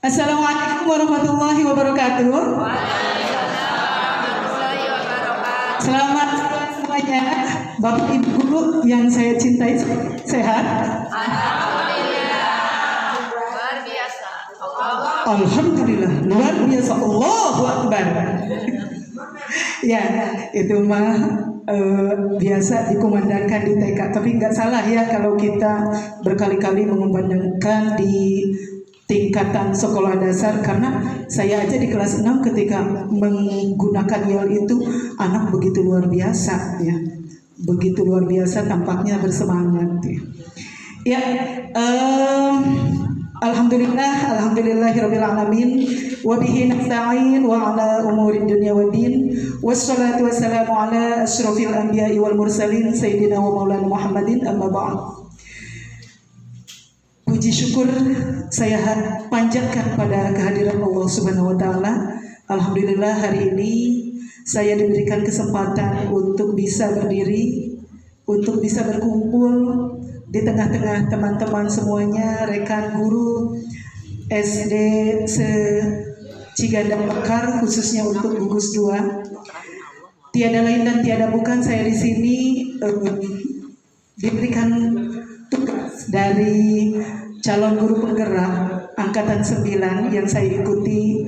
Assalamualaikum warahmatullahi wabarakatuh. Selamat semuanya, Bapak Ibu guru yang saya cintai, sehat? Alhamdulillah, luar biasa. Allahu Akbar. Ya, itu mah biasa dikumandangkan di TK, tapi nggak salah ya kalau kita berkali-kali mengumandangkan di tingkatan sekolah dasar, karena saya aja di kelas 6 ketika menggunakan yel itu anak begitu luar biasa ya. Begitu luar biasa tampaknya bersemangat ya. Ya, alhamdulillahirabbil alamin wa bihi nasta'in wa ala umuri dunya waddin wassalatu wassalamu ala asyrofil anbiya'i wal mursalin sayyidina wa maulana Muhammadin amma ba'd. Puji syukur saya panjatkan pada kehadiran Allah Subhanahu wa taala. Alhamdulillah hari ini saya diberikan kesempatan untuk bisa berdiri, untuk bisa berkumpul di tengah-tengah teman-teman semuanya, rekan guru SD Cigadang Mekar, khususnya untuk gugus 2. Tiada lain dan tiada bukan, saya di sini diberikan tugas dari calon guru penggerak angkatan 9 yang saya ikuti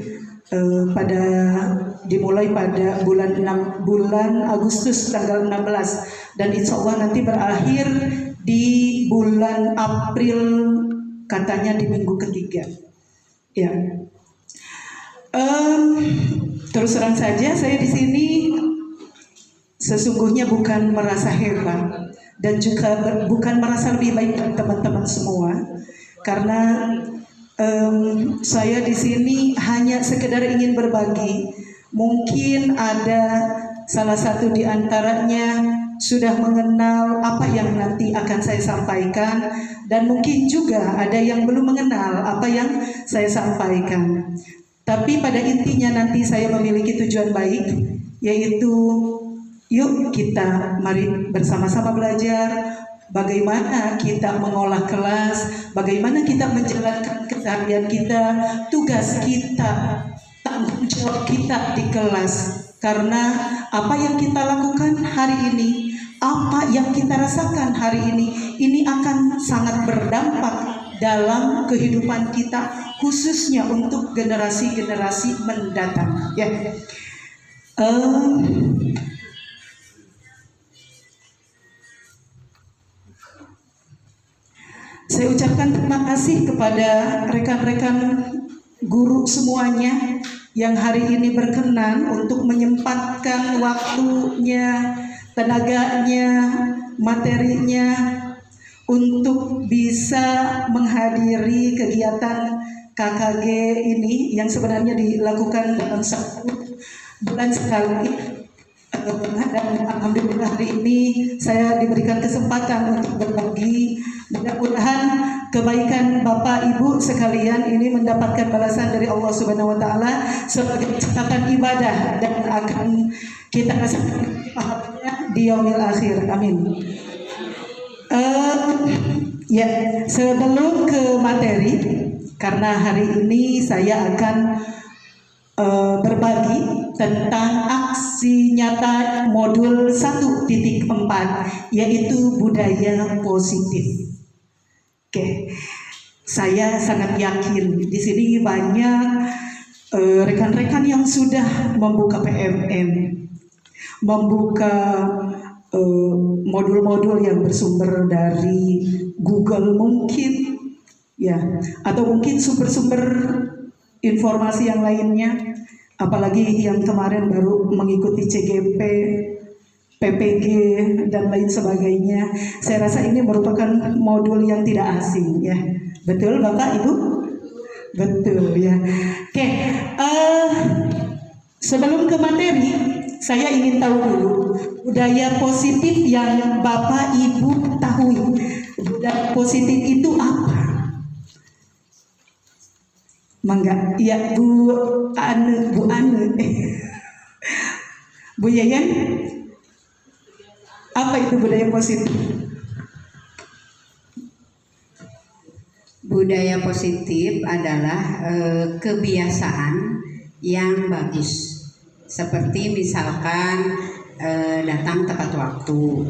dimulai pada bulan Agustus tanggal 16 dan insya Allah nanti berakhir di bulan April, katanya di minggu ketiga. Ya, terus terang saja saya di sini sesungguhnya bukan merasa hebat dan juga bukan merasa lebih baik dari teman-teman semua, karena saya di sini hanya sekedar ingin berbagi. Mungkin ada salah satu di antaranya sudah mengenal apa yang nanti akan saya sampaikan, dan mungkin juga ada yang belum mengenal apa yang saya sampaikan. Tapi pada intinya nanti saya memiliki tujuan baik, yaitu yuk kita mari bersama-sama belajar bagaimana kita mengolah kelas, bagaimana kita menjalankan keseharian kita, tugas kita, tanggung jawab kita di kelas. Karena apa yang kita lakukan hari ini, apa yang kita rasakan hari ini akan sangat berdampak dalam kehidupan kita, khususnya untuk generasi-generasi mendatang. Ya. Saya ucapkan terima kasih kepada rekan-rekan guru semuanya yang hari ini berkenan untuk menyempatkan waktunya, tenaganya, materinya untuk bisa menghadiri kegiatan KKG ini yang sebenarnya dilakukan dalam 1 bulan sekali. Dan alhamdulillah hari ini saya diberikan kesempatan untuk berbagi. Mudah-mudahan kebaikan Bapak Ibu sekalian ini mendapatkan balasan dari Allah Subhanahu wa taala sebagai catatan ibadah dan akan kita rasakan pahalanya di yaumil akhir. Amin. Ya, sebelum ke materi, karena hari ini saya akan berbagi tentang aksi nyata modul 1.4, yaitu budaya positif. Oke, saya sangat yakin di sini banyak rekan-rekan yang sudah membuka PMM, membuka modul-modul yang bersumber dari Google mungkin, ya, atau mungkin sumber-sumber informasi yang lainnya, apalagi yang kemarin baru mengikuti CGP, PPG dan lain sebagainya. Saya rasa ini merupakan modul yang tidak asing, ya. Betul Bapak Ibu? Betul ya. Oke, sebelum ke materi, saya ingin tahu dulu budaya positif yang Bapak Ibu tahu. Budaya positif itu apa? Mangga, ya Bu Ane, Bu Yayan, apa itu budaya positif? budaya positif adalah kebiasaan yang bagus. Seperti misalkan datang tepat waktu.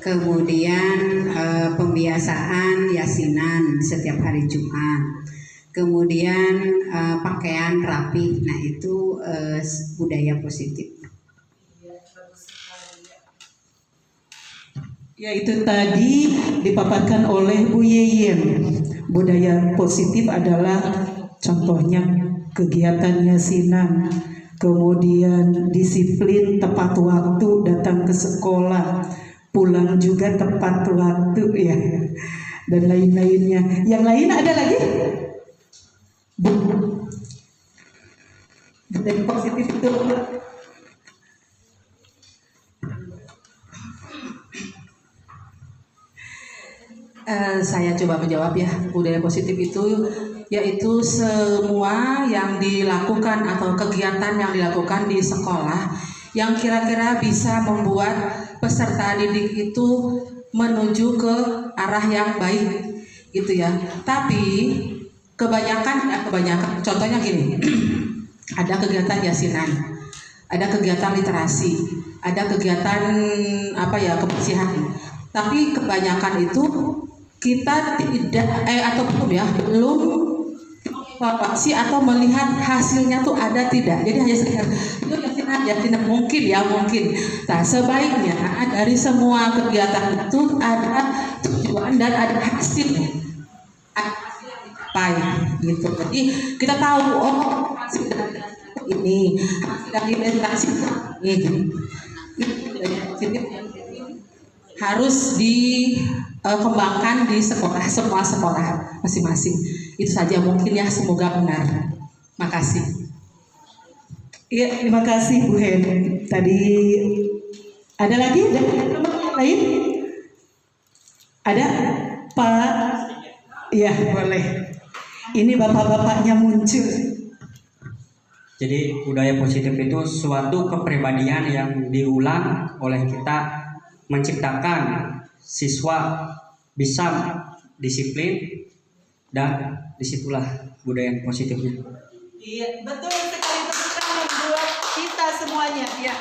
Kemudian pembiasaan yasinan setiap hari Jumat. Kemudian pakaian rapi. Nah, itu budaya positif. Ya, itu tadi dipaparkan oleh Bu Yeyen. Budaya positif adalah contohnya kegiatan yasinan, kemudian disiplin tepat waktu datang ke sekolah, pulang juga tepat waktu ya, dan lain-lainnya. Yang lain ada lagi? Bu, budaya positif itu saya coba menjawab ya. Budaya positif itu yaitu semua yang dilakukan atau kegiatan yang dilakukan di sekolah yang kira-kira bisa membuat peserta didik itu menuju ke arah yang baik gitu ya. Tapi kebanyakan contohnya gini. Ada kegiatan yasinan, ada kegiatan literasi, ada kegiatan kebersihan. Tapi kebanyakan itu kita tidak belum evaluasi atau melihat hasilnya tuh ada tidak. Jadi hanya sekedar itu yasinan mungkin. Nah, sebaiknya dari semua kegiatan itu ada tujuan dan ada hasil apa gitu. Jadi kita tahu hasil ini hasil dari literasi ini harus dikembangkan di semua sekolah masing-masing. Itu saja mungkin ya, semoga benar. Makasih. Iya, terima kasih Bu Hen. Tadi ada lagi dari teman yang lain? Ada Pak? Iya, boleh. Ini bapak-bapaknya muncul. Jadi budaya positif itu suatu kepribadian yang diulang oleh kita, menciptakan siswa bisa disiplin, dan disitulah budaya yang positifnya. Iya, betul sekali, buat kita semuanya. Ya.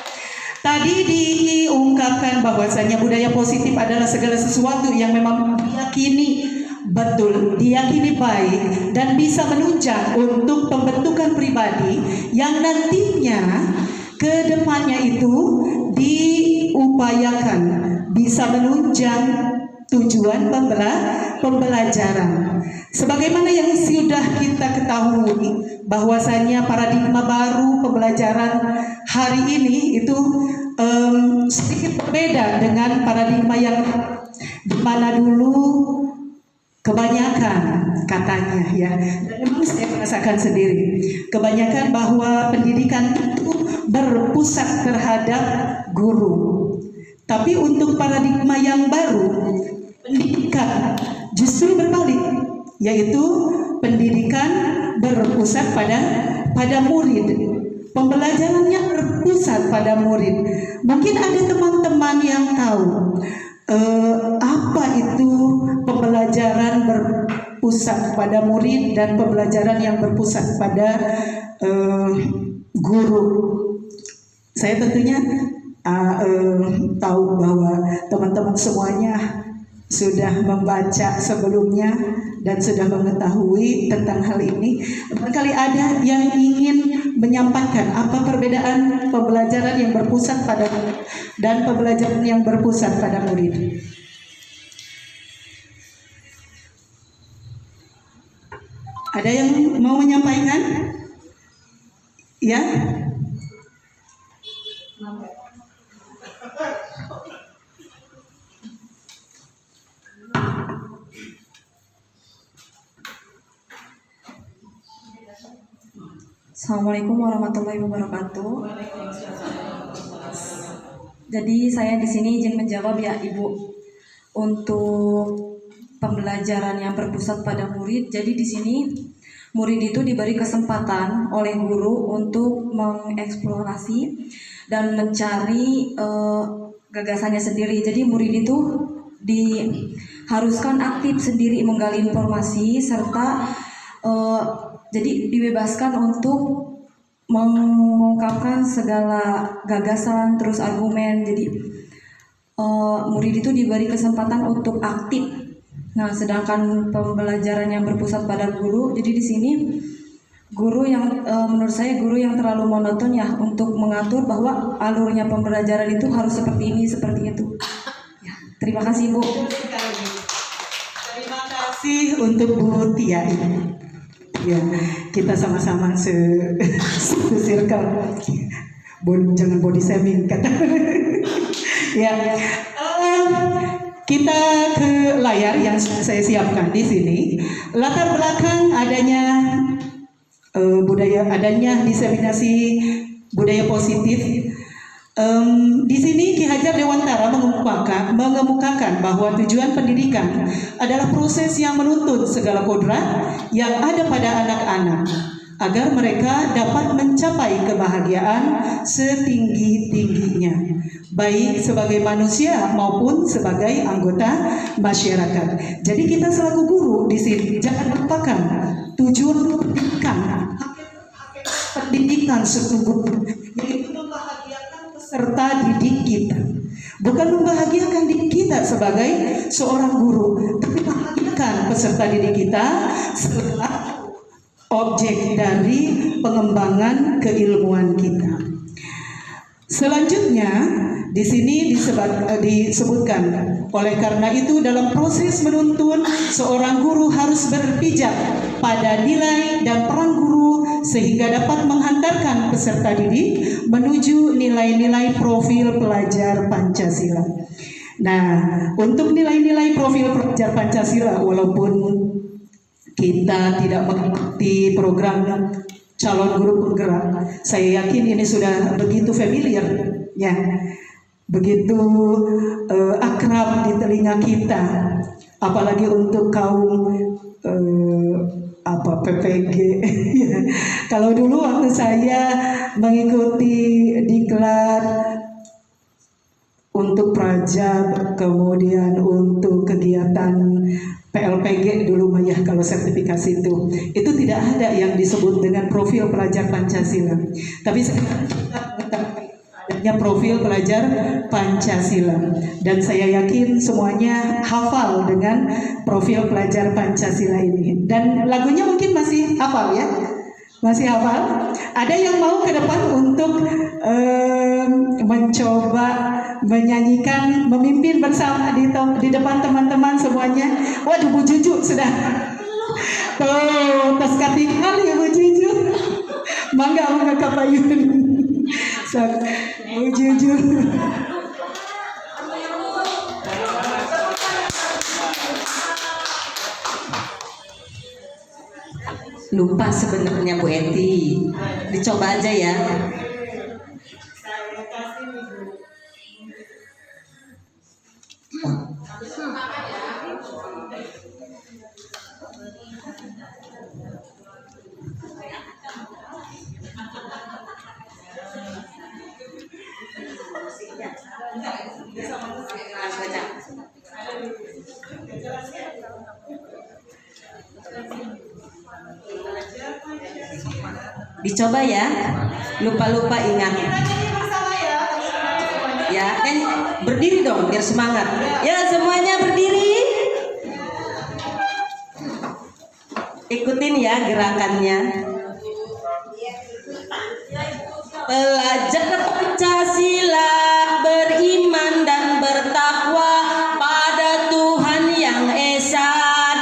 Tadi diungkapkan bahwasanya budaya positif adalah segala sesuatu yang memang diyakini betul, diyakini baik dan bisa menunjang untuk pembentukan pribadi yang nantinya ke depannya itu diupayakan bisa menunjang tujuan pembelajaran. Sebagaimana yang sudah kita ketahui bahwasanya paradigma baru pembelajaran hari ini itu sedikit berbeda dengan paradigma yang dimana dulu kebanyakan katanya ya, dan memang saya merasakan sendiri kebanyakan bahwa pendidikan itu berpusat terhadap guru. Tapi untuk paradigma yang baru, pendidikan justru berbalik, yaitu pendidikan berpusat pada murid. Pembelajarannya berpusat pada murid. Mungkin ada teman-teman yang tahu apa itu pembelajaran berpusat pada murid dan pembelajaran yang berpusat pada guru. Saya tentunya tahu bahwa teman-teman semuanya sudah membaca sebelumnya dan sudah mengetahui tentang hal ini. Barangkali ada yang ingin menyampaikan apa perbedaan pembelajaran yang berpusat pada murid dan pembelajaran yang berpusat pada murid. Ada yang mau menyampaikan? Ya? Assalamualaikum warahmatullahi wabarakatuh. Jadi saya di sini izin menjawab ya Ibu untuk pembelajaran yang berpusat pada murid. Jadi di sini murid itu diberi kesempatan oleh guru untuk mengeksplorasi dan mencari gagasannya sendiri. Jadi murid itu diharuskan aktif sendiri menggali informasi serta jadi dibebaskan untuk mengungkapkan segala gagasan terus argumen. Jadi murid itu diberi kesempatan untuk aktif. Nah, sedangkan pembelajaran yang berpusat pada guru, jadi di sini guru yang menurut saya guru yang terlalu monoton ya untuk mengatur bahwa alurnya pembelajaran itu harus seperti ini seperti itu. Ya, terima kasih Bu. Terima kasih untuk Bu Tia ini. Ya, kita sama-sama satu circle. Jangan body shaming kata. Ya, kita ke layar yang saya siapkan di sini. Latar belakang adanya diseminasi budaya positif. Di sini Ki Hajar Dewantara mengemukakan bahwa tujuan pendidikan adalah proses yang menuntut segala kodrat yang ada pada anak-anak agar mereka dapat mencapai kebahagiaan setinggi-tingginya, baik sebagai manusia maupun sebagai anggota masyarakat. Jadi kita selaku guru di sini jangan lupakan tujuan pendidikan sesungguhnya, yaitu membahagiakan peserta didik kita. Bukan membahagiakan diri kita sebagai seorang guru, tapi membahagiakan peserta didik kita sebagai objek dari pengembangan keilmuan kita. Selanjutnya di sini disebutkan, oleh karena itu dalam proses menuntun seorang guru harus berpijak pada nilai dan peran guru sehingga dapat menghantarkan peserta didik menuju nilai-nilai profil pelajar Pancasila. Nah, untuk nilai-nilai profil pelajar Pancasila, walaupun kita tidak mengikuti program calon guru penggerak, saya yakin ini sudah begitu familiar, ya, begitu akrab di telinga kita, apalagi untuk kaum PPG. Kalau dulu waktu saya mengikuti diklat untuk prajab, kemudian untuk kegiatan PLPG dulu ya, kalau sertifikasi itu tidak ada yang disebut dengan profil pelajar Pancasila. Tapi sekarang adanya profil pelajar Pancasila, dan saya yakin semuanya hafal dengan profil pelajar Pancasila ini. Dan lagunya mungkin masih hafal ya? Masih hafal? Ada yang mau ke depan untuk mencoba menyanyikan, memimpin bersama di depan teman-teman semuanya? Waduh, Bu Juju sudah. Tuh, tas katikal ya Bu Juju. Mangga kapayun. Bu Juju. Lupa sebenarnya Bu Eti, dicoba aja ya. Dicoba ya, lupa-lupa ingat. Ya, kan berdiri dong biar semangat. Ya, semuanya berdiri. Ikutin ya gerakannya. Pelajar Pancasila beriman dan bertakwa pada Tuhan Yang Esa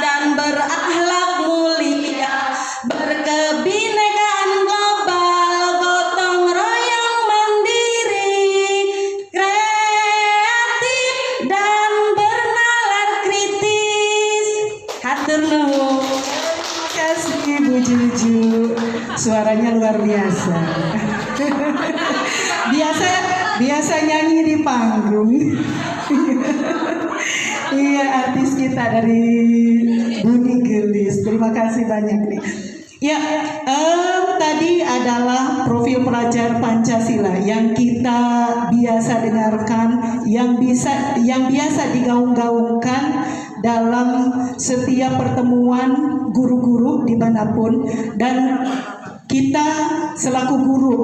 dan berakhlak mulia, berkebinekaan global, gotong royong mandiri, kreatif dan bernalar kritis. Hatur nuhun. Terima kasih Bu Juju, suaranya luar biasa. biasa nyanyi di panggung. Iya, artis kita dari Bunyi Gelis. Terima kasih banyak nih. Ya, tadi adalah profil pelajar Pancasila yang kita biasa dengarkan, yang biasa digaung-gaungkan dalam setiap pertemuan guru-guru dimanapun, dan kita selaku guru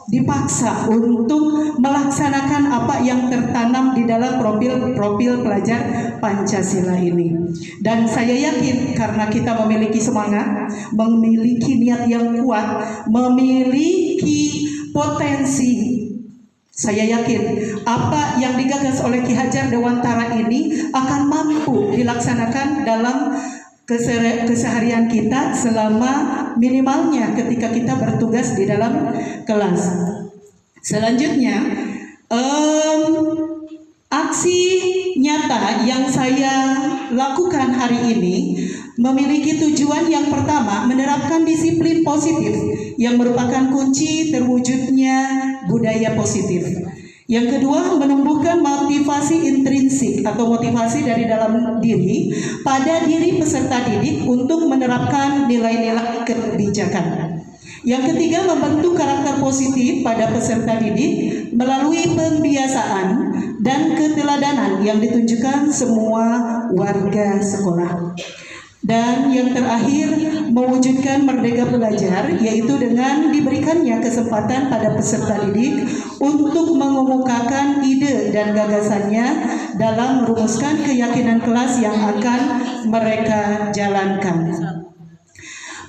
dipaksa untuk melaksanakan apa yang tertanam di dalam profil pelajar Pancasila ini. Dan saya yakin karena kita memiliki semangat, memiliki niat yang kuat, memiliki potensi, saya yakin apa yang digagas oleh Ki Hajar Dewantara ini akan mampu dilaksanakan dalam keseharian kita selama minimalnya ketika kita bertugas di dalam kelas. Selanjutnya, aksi nyata yang saya lakukan hari ini memiliki tujuan yang pertama, menerapkan disiplin positif yang merupakan kunci terwujudnya budaya positif. Yang kedua, menumbuhkan motivasi intrinsik atau motivasi dari dalam diri pada diri peserta didik untuk menerapkan nilai-nilai kebijakan. Yang ketiga, membentuk karakter positif pada peserta didik melalui pembiasaan dan keteladanan yang ditunjukkan semua warga sekolah. Dan yang terakhir, mewujudkan merdeka belajar, yaitu dengan diberikannya kesempatan pada peserta didik untuk mengemukakan ide dan gagasannya dalam merumuskan keyakinan kelas yang akan mereka jalankan.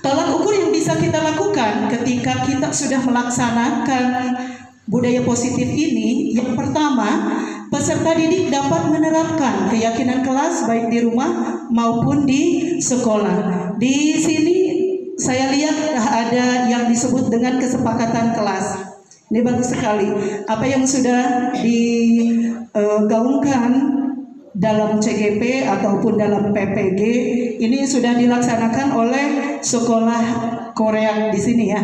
Tolak ukur yang bisa kita lakukan ketika kita sudah melaksanakan budaya positif ini, yang pertama, peserta didik dapat menerapkan keyakinan kelas baik di rumah maupun di sekolah. Di sini saya lihat ada yang disebut dengan kesepakatan kelas. Ini bagus sekali. Apa yang sudah digaungkan dalam CGP ataupun dalam PPG ini sudah dilaksanakan oleh sekolah Korea di sini ya,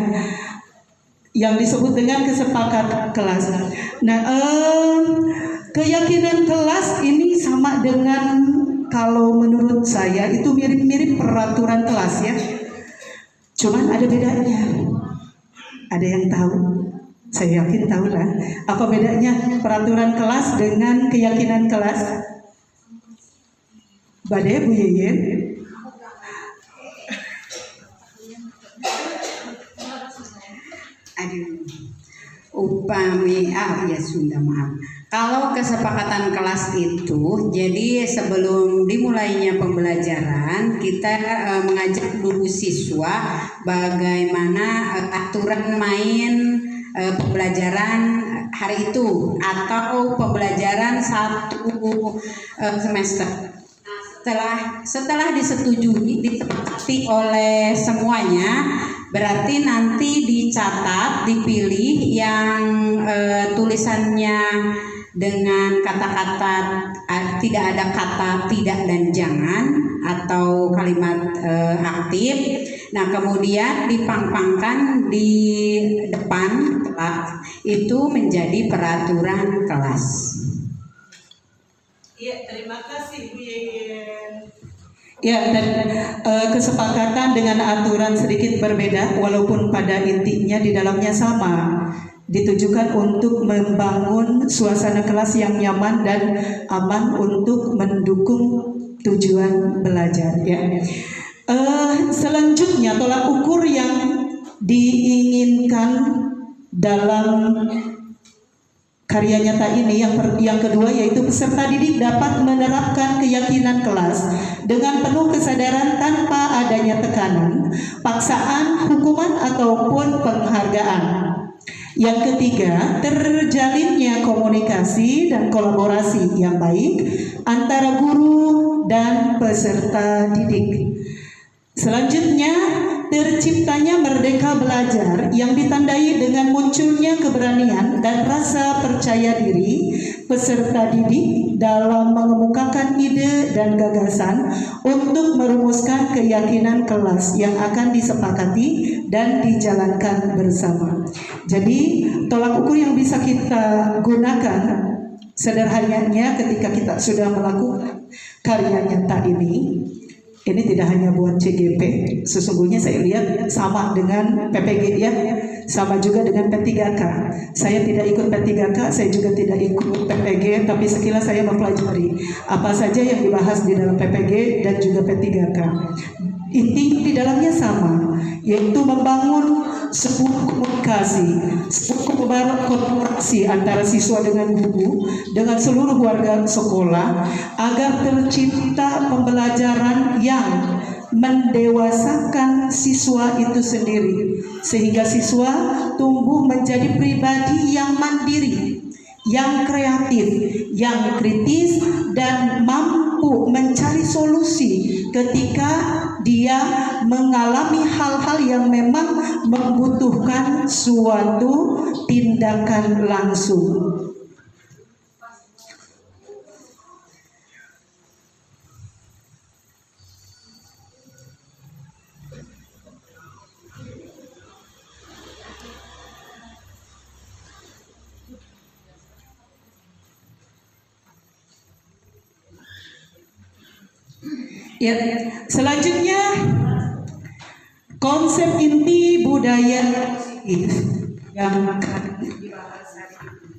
yang disebut dengan kesepakatan kelas. Nah, keyakinan kelas ini sama dengan, kalau menurut saya itu mirip-mirip peraturan kelas ya. Cuman ada bedanya. Ada yang tahu? Saya yakin tahu lah. Apa bedanya peraturan kelas dengan keyakinan kelas? Bade Bu Yeyen? Sunda maaf. Kalau kesepakatan kelas itu, jadi sebelum dimulainya pembelajaran, kita mengajak dulu siswa bagaimana aturan main pembelajaran hari itu atau pembelajaran satu semester. Setelah disetujui, disepakati oleh semuanya, berarti nanti dicatat, dipilih yang tulisannya dengan kata-kata tidak ada kata tidak dan jangan atau kalimat aktif. Nah, kemudian dipangpangkan di depan kelas, itu menjadi peraturan kelas. Iya, terima kasih Bu Yeyen. Ya, dan kesepakatan dengan aturan sedikit berbeda, walaupun pada intinya di dalamnya sama, ditujukan untuk membangun suasana kelas yang nyaman dan aman untuk mendukung tujuan belajar. Ya. Selanjutnya, tolak ukur yang diinginkan dalam karya nyata ini yang kedua, yaitu peserta didik dapat menerapkan keyakinan kelas dengan penuh kesadaran tanpa adanya tekanan, paksaan, hukuman ataupun penghargaan. Yang ketiga, terjalinnya komunikasi dan kolaborasi yang baik antara guru dan peserta didik. Selanjutnya, terciptanya merdeka belajar yang ditandai dengan munculnya keberanian dan rasa percaya diri peserta didik dalam mengemukakan ide dan gagasan untuk merumuskan keyakinan kelas yang akan disepakati dan dijalankan bersama. Jadi, tolak ukur yang bisa kita gunakan sederhananya ketika kita sudah melakukan karya nyata ini, Ini tidak hanya buat CGP, sesungguhnya saya lihat sama dengan PPG ya, sama juga dengan P3K. Saya tidak ikut P3K, saya juga tidak ikut PPG, tapi sekilas saya mempelajari apa saja yang dibahas di dalam PPG dan juga P3K. Inti di dalamnya sama, yaitu membangun sebuah komunikasi, sebuah kolaborasi antara siswa dengan guru, dengan seluruh warga sekolah, agar tercipta pembelajaran yang mendewasakan siswa itu sendiri, sehingga siswa tumbuh menjadi pribadi yang mandiri, yang kreatif, yang kritis, dan mampu mencari solusi ketika dia mengalami hal-hal yang memang membutuhkan suatu tindakan langsung. Ya, selanjutnya konsep inti budaya yang akan dibahas hari ini,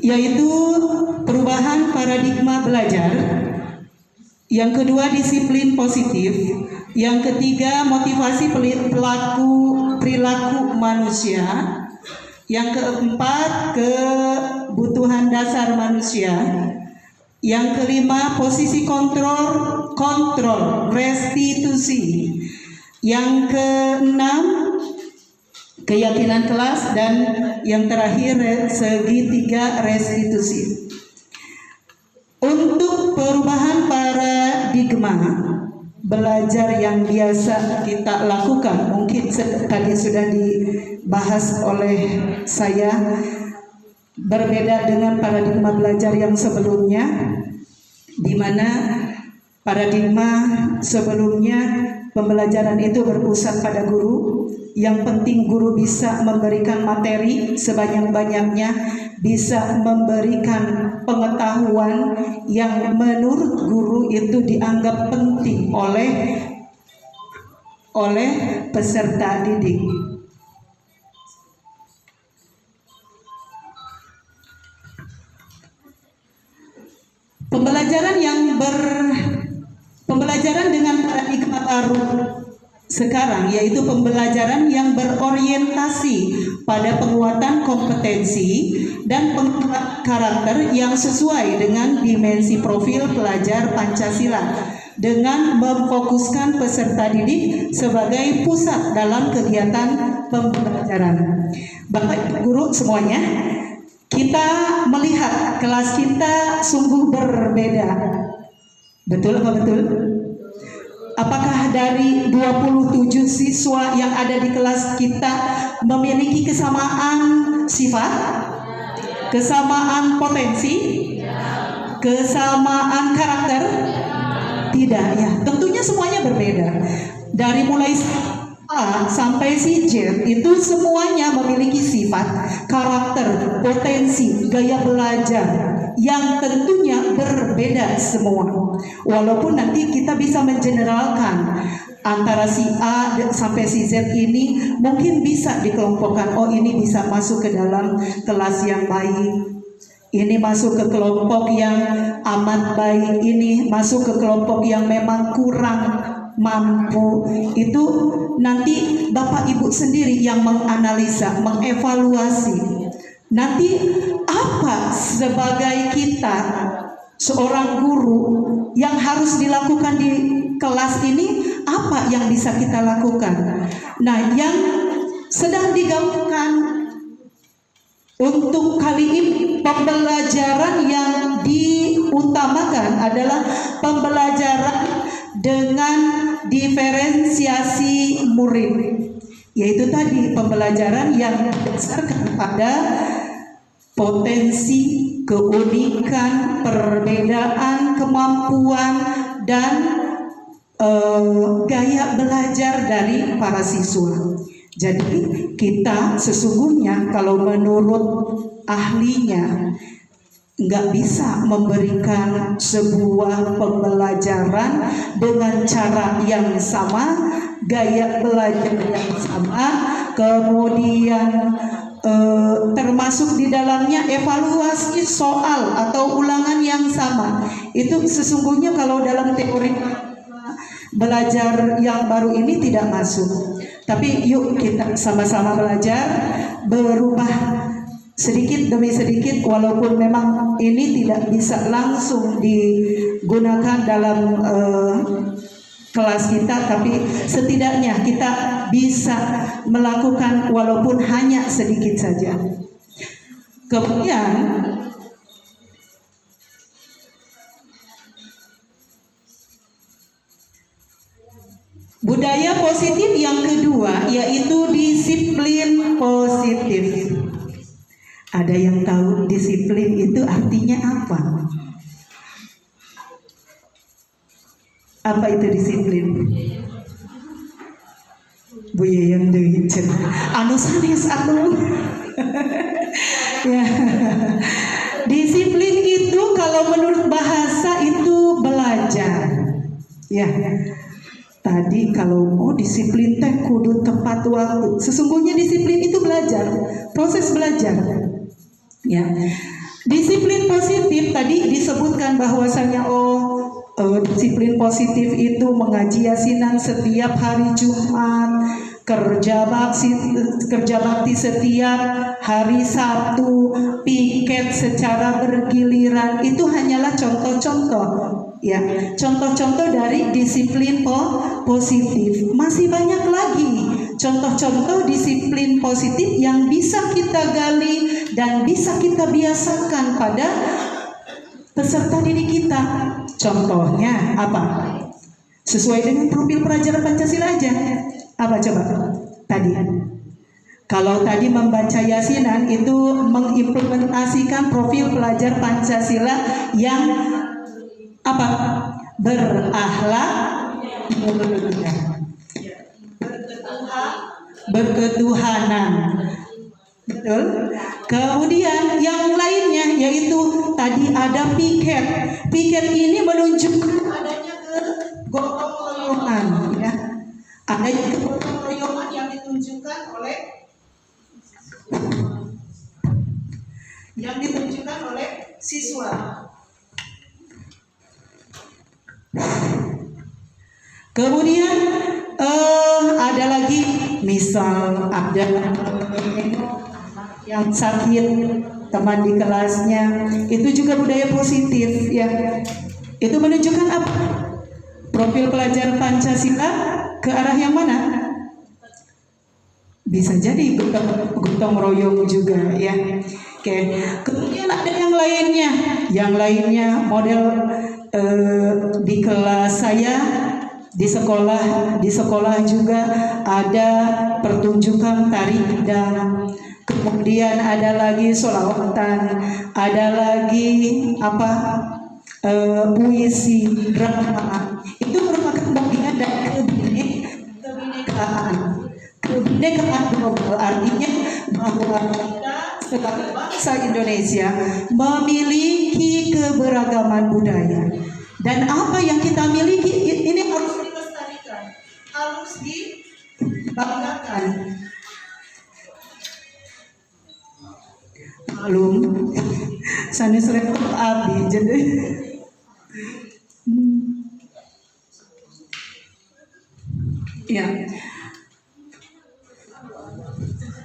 yaitu perubahan paradigma belajar. Yang kedua, disiplin positif. Yang ketiga, motivasi perilaku manusia. Yang keempat, kebutuhan dasar manusia. Yang kelima, posisi kontrol, restitusi. Yang keenam, keyakinan kelas. Dan yang terakhir, segitiga restitusi. Untuk perubahan paradigma belajar yang biasa kita lakukan, mungkin tadi sudah dibahas oleh saya, berbeda dengan paradigma belajar yang sebelumnya, di mana paradigma sebelumnya pembelajaran itu berpusat pada guru. Yang penting guru bisa memberikan materi sebanyak-banyaknya, bisa memberikan pengetahuan yang menurut guru itu dianggap penting oleh peserta didik. Pembelajaran dengan paradigma baru sekarang, yaitu pembelajaran yang berorientasi pada penguatan kompetensi dan penguatan karakter yang sesuai dengan dimensi profil pelajar Pancasila, dengan memfokuskan peserta didik sebagai pusat dalam kegiatan pembelajaran. Bapak Ibu guru semuanya, kita melihat kelas kita sungguh berbeda. Betul apa betul? Apakah dari 27 siswa yang ada di kelas kita memiliki kesamaan sifat? Kesamaan potensi? Kesamaan karakter? Tidak ya, tentunya semuanya berbeda. Dari mulai A sampai si Z itu semuanya memiliki sifat, karakter, potensi, gaya belajar yang tentunya berbeda semua. Walaupun nanti kita bisa mengeneralkan antara si A sampai si Z ini mungkin bisa dikelompokkan. Oh, ini bisa masuk ke dalam kelas yang baik, ini masuk ke kelompok yang amat baik, ini masuk ke kelompok yang memang kurang mampu. Itu nanti Bapak Ibu sendiri yang menganalisa, mengevaluasi. Nanti apa sebagai kita seorang guru yang harus dilakukan di kelas ini, apa yang bisa kita lakukan? Nah, yang sedang digaungkan untuk kali ini, pembelajaran yang diutamakan adalah pembelajaran dengan diferensiasi murid, yaitu tadi pembelajaran yang berdasarkan pada potensi, keunikan, perbedaan kemampuan, dan gaya belajar dari para siswa. Jadi kita sesungguhnya kalau menurut ahlinya nggak bisa memberikan sebuah pembelajaran dengan cara yang sama, gaya belajar yang sama, kemudian termasuk di dalamnya evaluasi soal atau ulangan yang sama. Itu sesungguhnya kalau dalam teori belajar yang baru ini tidak masuk. Tapi yuk kita sama-sama belajar, berubah sedikit demi sedikit, walaupun memang ini tidak bisa langsung digunakan dalam kelas kita, tapi setidaknya kita bisa melakukan walaupun hanya sedikit saja. Kemudian budaya positif yang kedua yaitu disiplin positif. Ada yang tahu disiplin itu artinya apa? Apa itu disiplin? Bu Yeyang deui cenah. Anu sanes atuh. Ya. Disiplin itu kalau menurut bahasa itu belajar. Ya. Tadi kalau mau disiplin teh kudu tepat waktu. Sesungguhnya disiplin itu belajar, proses belajar. Ya, disiplin positif tadi disebutkan bahwasanya disiplin positif itu mengaji yasinan setiap hari Jumat, kerja bakti setiap hari Sabtu, piket secara bergiliran. Itu hanyalah contoh-contoh, ya, contoh-contoh dari disiplin positif. Masih banyak lagi contoh-contoh disiplin positif yang bisa kita gali dan bisa kita biasakan pada peserta didik kita. Contohnya apa? Sesuai dengan profil pelajar Pancasila aja. Apa coba? Tadi. Kalau tadi membaca yasinan itu mengimplementasikan profil pelajar Pancasila yang apa? Berakhlak mulia, berketuhanan. Betul. Kemudian yang lainnya yaitu tadi ada piket. Piket ini menunjukkan adanya kegotong royongan, ya. Adanya kegotong royongan yang ditunjukkan oleh siswa. Kemudian ada lagi misal ada yang sakit, teman di kelasnya, itu juga budaya positif, ya. Itu menunjukkan apa? Profil pelajar Pancasila ke arah yang mana? Bisa jadi gotong royong juga, ya. Oke. Kemudian ada yang lainnya. Yang lainnya model di kelas saya di sekolah juga ada pertunjukan tari dan kemudian ada lagi sholawatan, ada lagi puisi, drama. Itu merupakan bagian dari kebinekaan global, artinya bahwa kita sebagai bangsa Indonesia memiliki keberagaman budaya, dan apa yang kita miliki ini harus dilestarikan, harus dibanggakan. Malum sanes repot abdi jadi. Ya.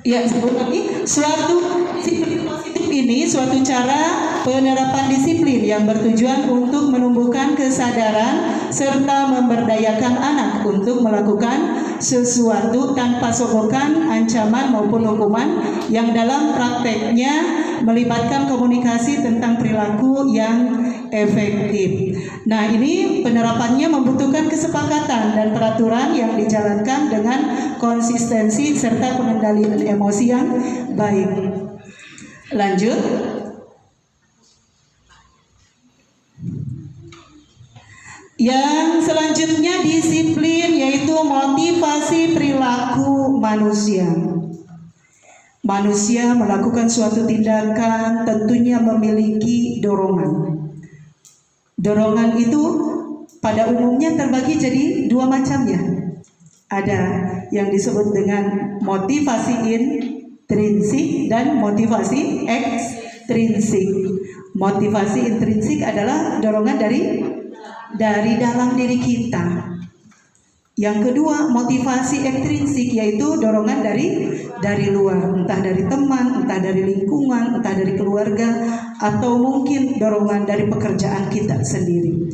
Ya, sebenarnya suatu disiplin positif ini suatu cara penerapan disiplin yang bertujuan untuk menumbuhkan kesadaran serta memberdayakan anak untuk melakukan sesuatu tanpa sogokan, ancaman maupun hukuman yang dalam prakteknya melibatkan komunikasi tentang perilaku yang efektif. Nah, ini penerapannya membutuhkan kesepakatan dan peraturan yang dijalankan dengan konsistensi serta pengendalian emosi yang baik. Lanjut. Yang selanjutnya disiplin yaitu motivasi perilaku manusia. Manusia melakukan suatu tindakan tentunya memiliki dorongan. Dorongan itu pada umumnya terbagi jadi dua macam ya. Ada yang disebut dengan motivasi intrinsik dan motivasi ekstrinsik. Motivasi intrinsik adalah dorongan dari dalam diri kita. Yang kedua, motivasi ekstrinsik yaitu dorongan dari luar, entah dari teman, entah dari lingkungan, entah dari keluarga, atau mungkin dorongan dari pekerjaan kita sendiri.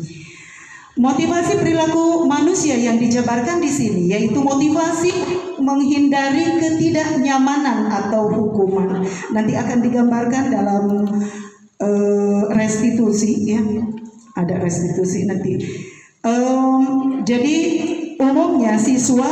Motivasi perilaku manusia yang dijabarkan di sini yaitu motivasi menghindari ketidaknyamanan atau hukuman. Nanti akan digambarkan dalam restitusi ya. Ada restitusi nanti. Jadi umumnya siswa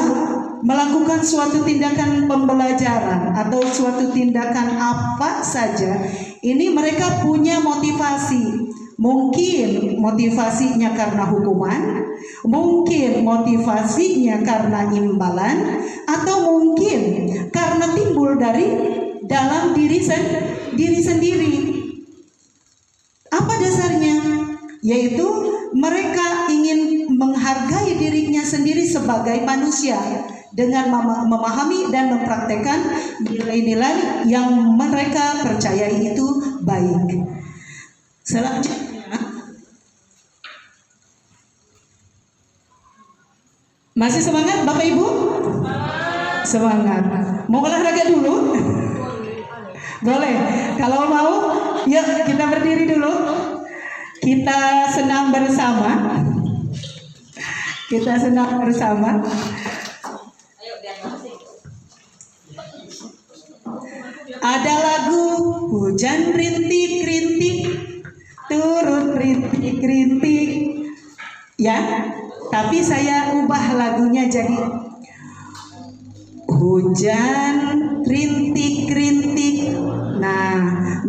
melakukan suatu tindakan pembelajaran atau suatu tindakan apa saja, ini mereka punya motivasi. Mungkin motivasinya karena hukuman, mungkin motivasinya karena imbalan, atau mungkin karena timbul dari dalam diri sendiri. Apa dasarnya? Yaitu mereka ingin menghargai dirinya sendiri sebagai manusia dengan memahami dan mempraktekkan nilai-nilai yang mereka percayai itu baik. Selanjutnya, masih semangat Bapak Ibu? Semangat. Mau olahraga dulu? Boleh. Kalau mau, yuk kita berdiri dulu. Kita senam bersama. Kita senam bersama. Ada lagu hujan rintik-rintik, turut rintik-rintik. Ya, tapi saya ubah lagunya jadi hujan rintik-rintik. Nah,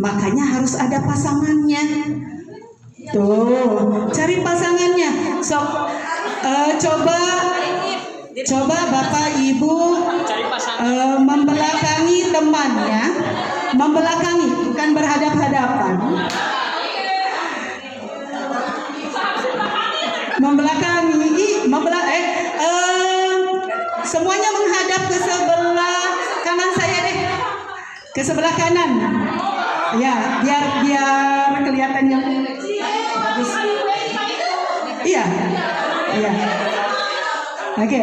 makanya harus ada pasangannya. Tuh, cari pasangannya. Coba Bapak Ibu membelakangi temannya, membelakangi bukan berhadap-hadapan. Semuanya menghadap ke sebelah kanan saya deh, ke sebelah kanan. Ya, biar kelihatannya bagus. Iya. Oke.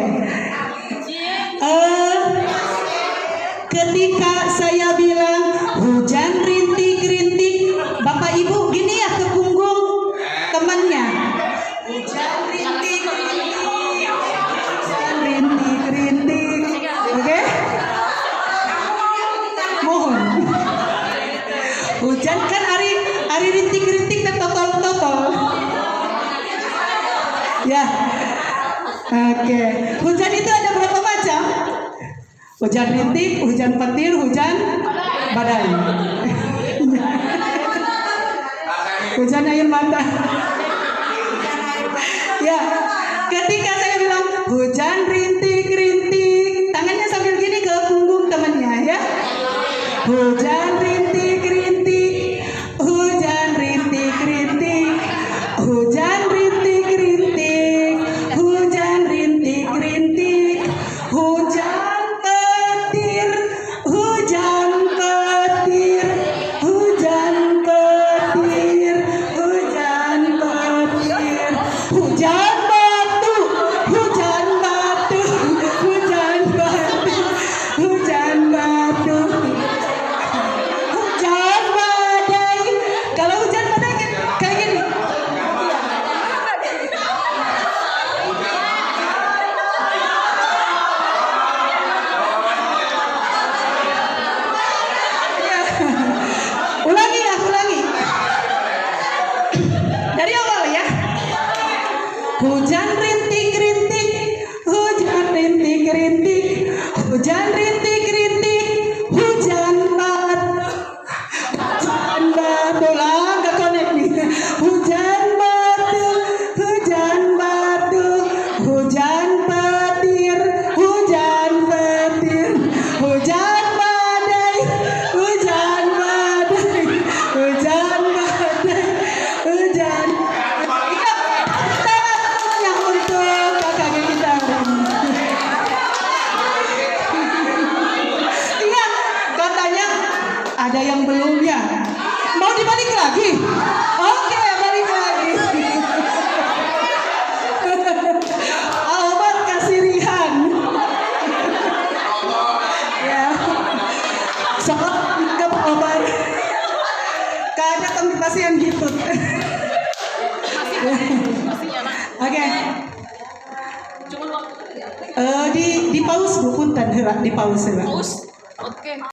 Ketika saya bilang hujan rintik-rintik, Bapak Ibu gini ya ke punggung temannya. Hujan rintik-rintik. Oke? Mohon. Hujan kan hari rintik-rintik tertotol-totol. Ya. Oke. Hujan itu ada berapa macam? Hujan rintik, hujan petir, hujan badai. Hujan air mata. Ya, ketika saya bilang hujan rintik-rintik, tangannya sambil gini ke punggung temannya ya. Hujan rintik-rintik, hujan rintik-rintik, hujan rintik-rintik, hujan rintik-rintik, hujan petir, hujan petir, hujan petir, hujan petir, hujan Soalnya nggak apa-apa. Karena kami pasti yang gitu. Oke. Di pause Bu punten heula, di pause heula.